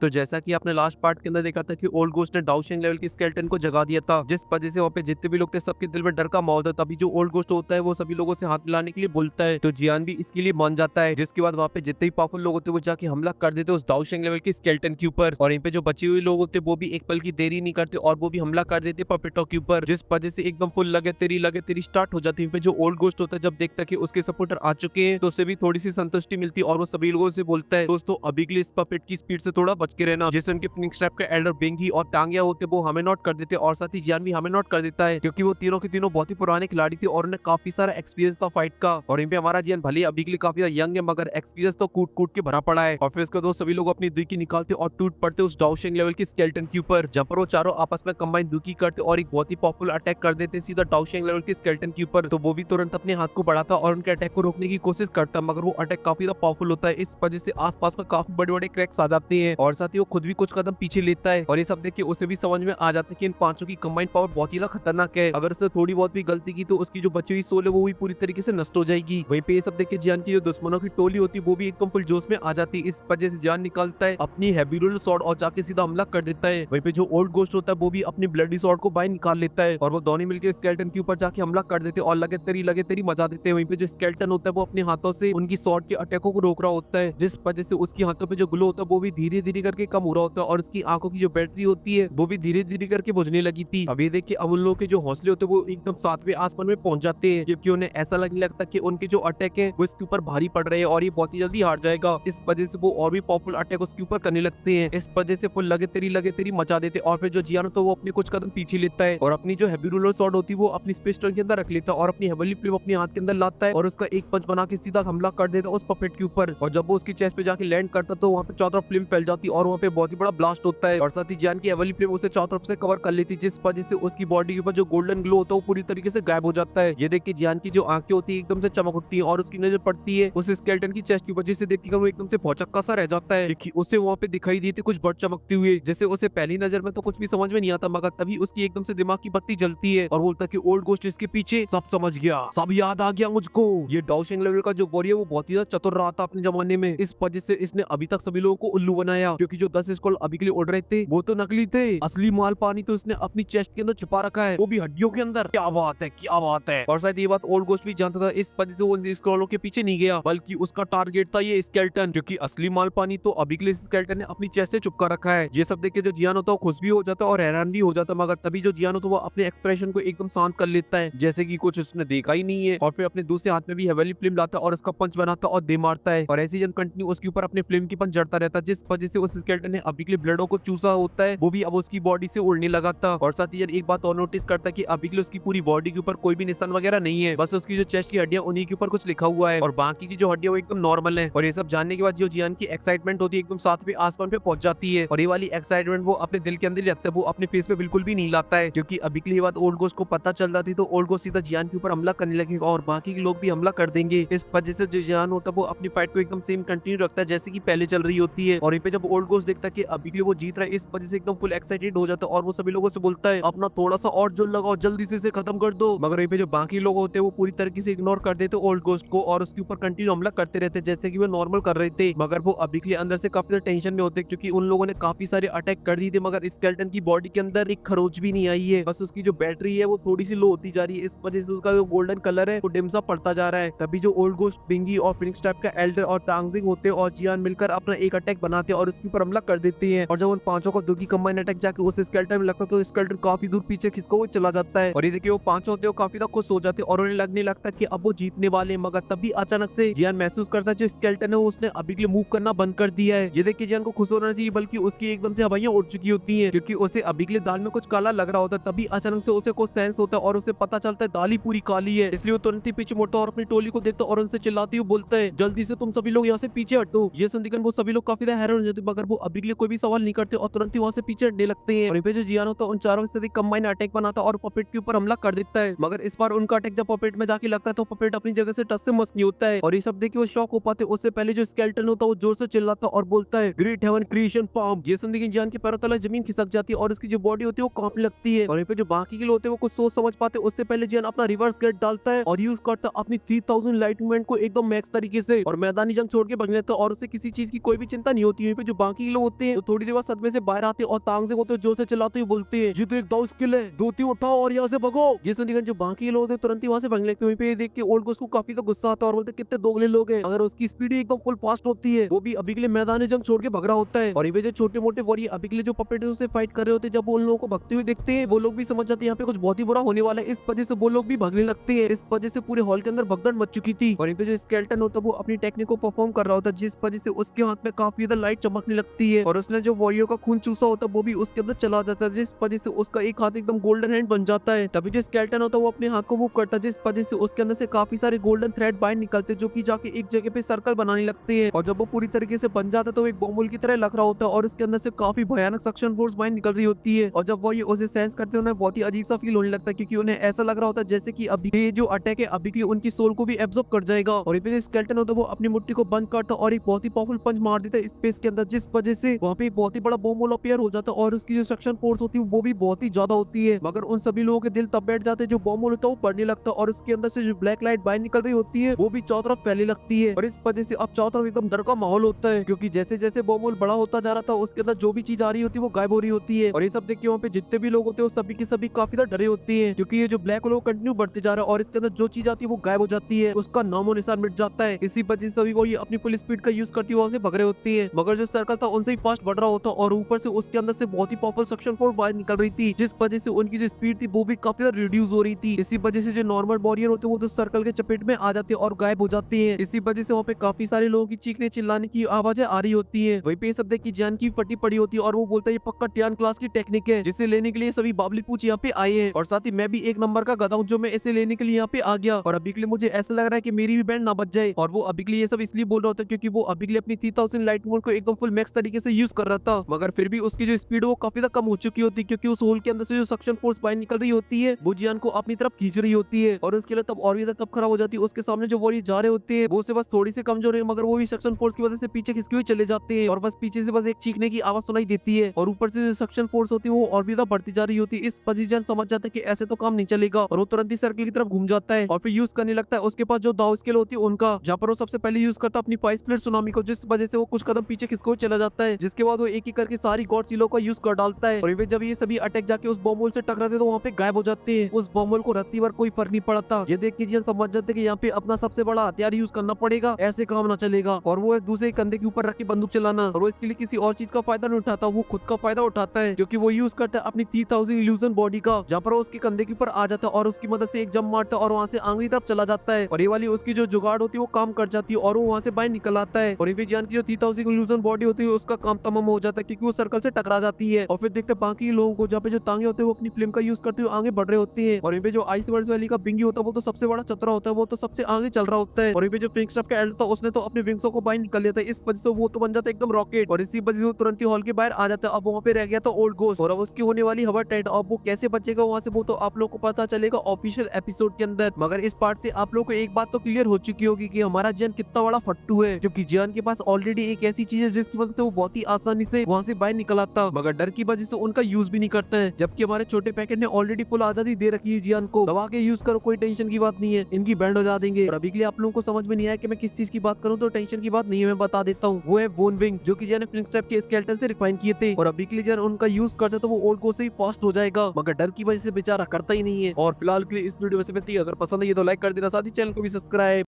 तो जैसा कि आपने लास्ट पार्ट के अंदर देखा था कि ओल्ड घोस्ट ने डाउशिंग लेवल की स्केलेटन को जगा दिया था, जिस वजह से वहाँ पे जितने भी लोग थे सबके दिल में डर का माहौल था। तभी जो ओल्ड घोस्ट होता है वो सभी लोगों से हाथ मिलाने के लिए बोलता है, तो जियान भी इसके लिए मान जाता है। जिसके बाद वहाँ पे जितने भी पावरफुल लोग होते हैं वो जाके हमला कर देते उस डाउशिंग लेवल की स्केलेटन के ऊपर, और यहाँ पे जो बचे हुए लोग होते हैं वो भी एक पल की देरी नहीं करते और वो भी हमला कर देते पपेटो के ऊपर, जिस वजह से एकदम फुल लगे तेरी स्टार्ट हो जाती है। पे जो ओल्ड घोस्ट होता है जब देखता है कि उसके सपोर्टर आ चुके हैं तो उसे भी थोड़ी सी संतुष्टि मिलती है और वो सभी लोगों से बोलता है, दोस्तों अभी के लिए इस पपेट की स्पीड से थोड़ा बच के रहना। जैसे उनके फिनिक्स ट्रैप के एल्डर बेंगी और टांगिया होते वो हमें नोट कर देते और साथ ही जियान भी हमें नोट कर देता है, क्योंकि वो तीनों के तीनों बहुत ही पुराने खिलाड़ी थे और उन्हें काफी सारा एक्सपीरियंस था फाइट का। और यहाँ पे हमारा जियान भले अभी के लिए काफी यंग है मगर एक्सपीरियंस तो कूट कूट के भरा पड़ा है। और फिर उसके बाद सभी लोग अपनी दुकी निकालते और टूट पड़ते उस डाउशिंग लेवल की स्केलेटन के ऊपर, जहाँ पर वो चारों आपस में कंबाइन दुकी करते और एक बहुत ही पावरफुल अटैक कर देते सीधा डाउशिंग लेवल की स्केलेटन के ऊपर। तो वो भी तुरंत अपने हाथ को बढ़ाता और उनके अटैक को रोकने की कोशिश करता, मगर वो अटैक काफी ज्यादा पावरफुल होता है। इस वजह से आसपास में काफी बड़े बड़े क्रैक्स आ जाते हैं और साथ ही वो खुद भी कुछ कदम पीछे लेता है। और ये सब देख के उसे भी समझ में आ जाता है कि इन पांचों की कंबाइंड पावर बहुत ही ज्यादा खतरनाक है। अगर उसने थोड़ी बहुत भी गलती की तो उसकी जो बची हुई सोल है वो भी पूरी तरीके से नष्ट हो जाएगी। वहीं पे ये सब देख के जियान की जो दुश्मनों की टोली होती है वो भी एकदम फुल जोश में आ जाती है। इस वजह से जियान निकालता है अपनी हेबिरुल सॉर्ड और जाके सीधा हमला कर देता है। वहीं पे जो ओल्ड घोस्ट होता है वो भी अपनी ब्लडी सॉर्ड को बाहर निकाल लेता है और वो दोनों मिलकर स्केलेटन के ऊपर जाके हमला कर देते और लगे तेरी मजा देते हैं। वहीं पे जो स्केलेटन होता है वो अपने हाथों से उनकी सॉर्ड के अटैकों को रोक रहा होता है, जिस वजह से उसकी हाथों पे जो ग्लो होता है वो भी धीरे धीरे करके कम हो रहा होता है और उसकी आंखों की जो बैटरी होती है वो भी धीरे धीरे करके बुझने लगी थी। अभी देखिए अब उन लोगों के जो हौसले होते हैं वो एकदम सातवें आसमान में पहुंच जाते हैं, क्योंकि उन्हें ऐसा लगने लगता है कि उनके जो अटैक है वो इसके ऊपर भारी पड़ रहे हैं और ये बहुत ही जल्दी हार जाएगा। इस वजह से वो और भी पावरफुल अटैक उसके ऊपर करने लगते हैं। इस वजह से फुल लगे तेरी मचा देते और फिर जो जियानो तो वो अपने कुछ कदम पीछे लेता है और अपनी जो हेवी रूलर स्वॉर्ड होती है वो अपनी स्पेस टर्न के अंदर रख लेता है और अपनी हेवनली फ्लेम अपने हाथ के अंदर लाता है और उसका एक पंच बना के सीधा हमला कर देता है उस पपेट के ऊपर। और जब वो उसकी चेस्ट पे जाके लैंड करता तो वहाँ पे चारों तरफ फ्लेम फैल जाती और वहाँ पे बहुत ही बड़ा ब्लास्ट होता है और साथ ही जियान की हेवनली फ्लेम उसे चारों तरफ से कवर कर लेती, जिस वजह से उसकी बॉडी के ऊपर जो गोल्डन ग्लो होता है वो पूरी तरीके से गायब हो जाता है। ये देख के जियान की जो आंखें होती है एकदम से चमक उठती है और उसकी नजर पड़ती है उस स्केलेटन की चेस्ट की वजह से देखकर वो एकदम से भौचक्का सा रह जाता है कि उसे वहाँ पे दिखाई दी थी कुछ बर्ड चमकते हुए, जैसे उसे पहली नजर में तो कुछ भी समझ में नहीं आता मगर तभी उसकी एकदम से दिमाग की बत्ती जलती है और बोलता है कि ओल्ड घोस्ट इसके पीछे, सब समझ गया, सब याद आ गया मुझको। ये डाउशिंग लेवल का जो वॉरियर वो बहुत ही ज्यादा चतुर रहा था अपने जमाने में, इस वजह से इसने अभी तक सभी लोगों को उल्लू बनाया, क्योंकि जो 10 स्क्रॉल अभी के लिए उड़ रहे थे वो तो नकली थे, असली माल पानी तो इसने अपनी चेस्ट के अंदर छुपा रखा है, वो भी हड्डियों के अंदर। क्या बात है, क्या बात है। और शायद ये बात ओल्ड घोस्ट भी जानता था, इस वजह से वो इन स्क्रॉलों के पीछे नहीं गया बल्कि उसका टारगेट था ये स्केलेटन, क्योंकि असली माल पानी तो अभी के लिए स्केलेटन ने अपनी चेस्ट से चुपका रखा है। ये सब देख के जो जियान होता है वो खुश भी हो जाता है और हैरान भी हो जाता है, मगर तभी जो जियान होता है वो अपने एक्सप्रेशन को एकदम शांत कर लेता है जैसे कि कुछ उसने देखा ही नहीं है और फिर अपने दूसरे हाथ में भी हेवनली फ्लेम लाता है और उसका पंच बनाता है और दे मारता है और ऐसे ही जन कंटिन्यू उसके ऊपर अपने फ्लेम की पंच जड़ता रहता है, जिस वजह से उस स्केलेटन ने अभी के लिए ब्लडों को चूसा होता है वो भी अब उसकी बॉडी से उड़ने लगा था। और साथ ही एक बात और नोटिस करता है कि अभी के लिए उसकी पूरी बॉडी के ऊपर कोई भी निशान वगैरह नहीं है, बस उसकी जो चेस्ट की हड्डियां उन्हीं के ऊपर कुछ लिखा हुआ है और बाकी की जो हड्डियां वो एकदम नॉर्मल है। और ये सब जानने के बाद जो जियान की एक्साइटमेंट होती है एकदम सातवें आसमान पे पहुंच जाती है और ये वाली एक्साइटमेंट वो अपने दिल के अंदर ही रखता है, वो अपने फेस पे बिल्कुल भी नहीं लाता है, क्योंकि अभी के लिए बात ओल्ड घोस्ट को पता चल जाती तो ओल्ड घोस्ट सीधा जियान के ऊपर हमला करने लगेगा और बाकी के लोग भी हमला कर देंगे। इस वजह से जो जियान होता है वो अपनी फाइट को एकदम सेम कंटिन्यू रखता है जैसे कि पहले चल रही होती है। और यहाँ पे जब ओल्ड घोस्ट देखता है कि अभी के लिए वो जीत रहा है इस वजह से एकदम फुल एक्साइटेड हो जाता है और वो सभी लोगों से बोलता है अपना थोड़ा सा और जोर लगाओ, जल्दी से इसे खत्म कर दो। मगर यहाँ पे जो बाकी लोग होते हैं वो पूरी तरीके से इग्नोर कर देते ओल्ड घोस्ट को और उसके ऊपर कंटिन्यू हमला करते रहते जैसे कि वो नॉर्मल कर रहे थे, मगर वो अभी के लिए अंदर से काफी टेंशन में होते क्योंकि उन लोगों ने काफी सारे अटैक कर दिए थे मगर स्केलेटन की बॉडी के अंदर एक खरोच भी नहीं आई है, बस उसकी जो बैटरी है वो थोड़ी सी लो होती जा रही है, इस वजह से उसका जो गोल्डन कलर है वो डिम सा पड़ता जा रहा है। तभी जो ओल्ड घोस्ट बिंगी और फिनिक्स टाइप का एल्डर और टांगजिंग होते हैं और जियान मिलकर अपना एक अटैक बनाते हैं और उसके ऊपर हमला कर देते हैं और जब उन पांचों को दुखी कंबाइन अटैक जाके उस स्केलेटन में लगता है तो स्केलेटन काफी दूर पीछे खिसका हुआ चला जाता है और ये देखिए वो पांचों होते हैं काफी ज्यादा खुश हो जाते हैं और उन्हें लगने लगता है कि अब वो जीतने वाले हैं, मगर तभी अचानक से जियान महसूस करता है जो स्केलेटन है उसने अभी के लिए मूव करना बंद कर दिया है। ये देखिए जियान को खुश होना चाहिए बल्कि उसकी एकदम से हवाइयां उड़ चुकी होती हैं क्योंकि उसे अभी के लिए दाल में कुछ काला लग रहा होता है। तभी अचानक से उसे कुछ सेंस होता है और उसे पता चलता है दाल ही पूरी काली है, इसलिए वो तुरंत ही पीछे मुड़ता है और अपनी टोली को देखता है और उनसे चिल्लाती हुई बोलता है जल्दी से तुम सभी लोग यहाँ से पीछे हटो। ये सुनकर वो सभी लोग काफी ज्यादा हैरान हो जाते मगर वो अभी के लिए कोई भी सवाल नहीं करते और तुरंत ही वहाँ से पीछे हटने लगते हैं। और यहाँ पे जो जियान होता है उन चारों से कंबाइन अटैक बनाता है और पपेट के ऊपर हमला कर देता है, मगर इस बार उनका अटैक जब पपेट में जाके लगता है तो पपेट अपनी जगह से टस से मस नहीं होता है और ये सब देख के वो शॉक हो पाते। उससे पहले जो स्केलेटन होता है वो जोर से चिल्लाता और बोलता है ग्रेट हेवन क्रिएशन पाम। ये सुन के जियान के पैरों तले जमीन खिसक जाती है और उसकी जो बॉडी होती है वो कांपने लगती है और यहाँ पे जो बाकी के लोग होते हैं वो कुछ सोच समझ पाते उससे पहले जियान अपना रिवर्स गेट डालता है और यूज करता है अपनी 3000 लाइट मूवमेंट को एकदम मैक्स तरीके से और मैदानी जंग छोड़ के भाग लेता है और उसे किसी चीज की कोई भी चिंता नहीं होती है। जो बाकी लोग होते हैं तो थोड़ी देर बाद सदमे से बाहर आते हैं और तांग से को तो जोर से चलाते हुए बोलते हैं, ये तो एक दाव स्किल है, धोती उठाओ और यहाँ से भगो। ये सुनकर जो बाकी लोग थे तुरंत ही वहां से भागने लगते हैं। वहीं पे देख के ओल्ड गोस्ट को काफी तो गुस्सा आता है और बोलते कितने दोगले लोग हैं, अगर उसकी स्पीड एकदम फुल फास्ट होती है वो भी अभी के लिए मैदान जंग छोड़ के भग रहा होता है। और ये जो छोटे मोटे वॉरियर अभी के लिए जो पपेट से फाइट कर रहे होते हैं, जब वो उन लोगों को भगते हुए देखते हैं वो लोग भी समझ जाते हैं यहाँ पे कुछ बहुत ही बुरा होने वाला है। इस वजह से वो लोग भी भागने लगते हैं। इस वजह से पूरे हॉल के अंदर भगदड़ मच चुकी थी और यहाँ पे जो स्केलेटन होता है वो अपनी टेक्निक को परफॉर्म कर रहा होता है, जिस वजह से उसके हाथ में काफी ज्यादा लाइट चमकने लगती है और उसने जो वॉरियर का खून चूसा होता है वो भी उसके अंदर चला जाता है, जिस वजह से उसका एक हाथ एकदम गोल्डन हैंड बन जाता है। तभी जो स्केलेटन होता है वो अपने हाथ को मूव करता है, जिस वजह से उसके अंदर से काफी सारे गोल्डन थ्रेड बाहर निकलते हैं जो कि जाके एक जगह पे सर्कल बनाने लगते हैं। और जब वो पूरी तरीके से बन जाता है तो एक बॉम्बुल की तरह लग रहा होता है और उसके अंदर से काफी भयानक सक्शन फोर्स बाहर निकल रही होती है। और जब वो ये उसे सेंस करते हैं उन्हें बहुत ही अजीब सा फील होने लगता है, क्योंकि उन्हें ऐसा लग रहा होता है जैसे कि अभी ये जो अटैक है अभी की उनकी सोल को भी एब्जॉर्ब कर जाएगा। और ये जो स्केलेटन होता है वो अपनी मुट्ठी को बंद करता है और एक बहुत ही पावरफुल पंच मार देता है स्पेस के अंदर, जिस वजह से वहाँ पे बहुत ही बड़ा बॉम्ब अपीयर हो जाता है और उसकी जो सक्शन फोर्स होती है वो भी बहुत ही ज्यादा होती है। मगर उन सभी लोगों के दिल तब बैठ जाते हैं जो बॉम्ब होता है वो बढ़ने लगता है और उसके अंदर से जो ब्लैक लाइट बाहर निकल रही होती है वो भी चारों तरफ फैलने लगती है। और इस वजह से अब चारों तरफ एकदम डर का माहौल होता है, क्योंकि जैसे जैसे बॉम्ब बड़ा होता जा रहा था उसके अंदर जो भी चीज आ रही होती है वो गायब हो रही होती है। और ये सब देख के वहाँ पे जितने भी लोग होते हैं वो सभी के सभी काफी ज्यादा डरे होते हैं, क्योंकि ये जो ब्लैक होल कंटिन्यू बढ़ते जा रहा है और इसके अंदर जो चीज आती है वो गायब हो जाती है, उसका नामो निशान मिट जाता है। इसी वजह से सभी वो ये अपनी फुल स्पीड का यूज करती हुए वहां से भग रहे होती है। मगर जो सर्कल था उनसे ही फास्ट बढ़ रहा होता और ऊपर से उसके अंदर से बहुत ही पावरफुल सक्शन फोर्स बाहर निकल रही थी, जिस वजह से उनकी जो स्पीड थी वो भी काफी ज्यादा रिड्यूस हो रही थी। इसी वजह से जो नॉर्मल वॉरियर होते हैं वो तो सर्कल के चपेट में आ जाते हैं और गायब हो जाते हैं। इसी वजह से वहाँ पे काफी सारे लोगों की चीखने चिल्लाने की आवाजें आ रही होती है। वहीं पे सब देख की जान की फटी पड़ी होती है और वो बोलता है ये पक्का टियान क्लास की टेक्निक है जिसे लेने के लिए सभी बाबली पूछ यहाँ पे आए हैं, और साथ ही मैं भी एक नंबर का गधा हूँ जो मैं इसे लेने के लिए यहाँ पे आ गया। और अभी के लिए मुझे ऐसा लग रहा है कि मेरी भी बैंड ना बच जाए। और वो अभी के लिए ये सब इसलिए बोल रहा होता है क्योंकि वो अभी के लिए अपनी 3000 लाइट मोड को एकदम फुल मैक्स तरीके से यूज कर रहा था, मगर फिर भी उसकी जो स्पीड वो काफी ज्यादा कम हो चुकी होती है, क्योंकि उस होल के अंदर से जो सक्शन फोर्स बाहर निकल रही होती है वो जियान को अपनी तरफ खींच रही होती है। और उसके लिए तब और भी ज्यादा तब खराब हो जाती है, उसके सामने जो वॉरियर जा रहे होते हैं वो से बस थोड़ी सी कमजोर है, मगर वो भी सक्शन फोर्स की वजह से पीछे खिसके हुए चले जाते हैं और बस पीछे से बस एक चीखने की आवाज सुनाई देती है। और ऊपर से जो सक्शन फोर्स होती है वो और भी ज्यादा बढ़ती जा रही होती है। इस पोजीशन समझ जाता है कि ऐसे तो काम नहीं चलेगा और वो तुरंत ही सर्कल की तरफ घूम जाता है और फिर यूज करने लगता है उसके पास जो दाव स्किल होती है उनका, जहाँ पर वो सबसे पहले यूज करता है अपनी 5 प्लेट सुनामी को, जिस वजह से वो कुछ कदम पीछे खिसको चला जाता है, जिसके बाद वो एक ही करके सारी गॉड सीलो का यूज कर डालता है। और जब ये सभी अटैक जाके उस बॉम्बोल से टकराते तो वहाँ पे गायब हो जाते हैं। उस बॉम्बोल को रत्ती बार कोई फर्क नहीं पड़ता। ये देख के जियान समझ जाते कि यहाँ पे अपना सबसे बड़ा हथियार यूज करना पड़ेगा, ऐसे काम ना चलेगा। और वो दूसरे कंधे के ऊपर रख के बंदूक चलाना, और वो इसके लिए किसी और चीज का फायदा नहीं उठाता, वो खुद का फायदा उठाता है, क्योंकि वो यूज करता है अपनी 3000 इल्यूजन बॉडी का, जहाँ पर वो उसके कंधे के ऊपर आ जाता है और उसकी मदद से एक जंप मारता है और वहाँ से आंगली तरफ चला जाता है। और ये वाली उसकी जो जुगाड़ होती है वो काम कर जाती है और वो वहाँ से बाहर निकल आता है। और जियान की जो 3000 इल्यूजन बॉडी होती है उसका काम तमाम हो जाता है, क्योंकि वो सर्कल से टकरा जाती है। और फिर देखते हैं बाकी लोगों को, जहाँ पे जो तांगे होते हैं वो अपनी फ्लेम का यूज करते हुए आगे बढ़ रहे होते हैं। और यहाँ पे जो आइस वर्ड्स वैली का बिंगी होता है वो तो सबसे बड़ा चतरा होता है, वो तो सबसे आगे चल रहा होता है। और यहाँ पे जो फिंक्स का एल्ड था उसने तो अपने विंग्सों को बाहर निकल लिया था, इस वजह से वो तो बन जाता है एकदम रॉकेट। और इसी वजह से वो तुरंत ही हॉल के बाहर आ जाता है। अब वहाँ पे रह गया था ओल्ड गोस्ट और अब उसकी होने वाली हवा टाइट। अब वो कैसे बचेगा वहाँ से वो तो आप लोग को पता चलेगा ऑफिशियल एपिसोड के अंदर। मगर इस पार्ट से आप लोग को एक बात तो क्लियर हो चुकी होगी कि हमारा जियान कितना बड़ा फट्टू है, क्योंकि जियान के पास ऑलरेडी एक ऐसी चीज है जिसकी वजह से वो बहुत ही आसानी से वहाँ से बाहर निकल आता, मगर डर की वजह से उनका यूज भी नहीं करता है। जबकि हमारे छोटे पैकेट ने ऑलरेडी फुल आजादी दे रखी है जियान को, दबा के यूज करो, कोई टेंशन की बात नहीं है, इनकी बैंड हो जा देंगे। और अभी के लिए आप लोगों को समझ में नहीं आया कि मैं किस चीज की बात करूँ, तो टेंशन की बात नहीं है, मैं बता देता हूँ। वो है बोन विंग्स, जो कि जियान ने फ्लिंक्स टाइप के स्केलेटन से रिफाइन किए थे। और अभी के लिए जियान उनका यूज करता तो वो ओल्ड गोस्ट से ही फास्ट हो जाएगा, मगर डर की वजह से बेचारा करता ही नहीं है। और फिलहाल के लिए इस वीडियो में से अगर पसंद है तो लाइक कर देना, साथ ही चैनल को भी सब्सक्राइब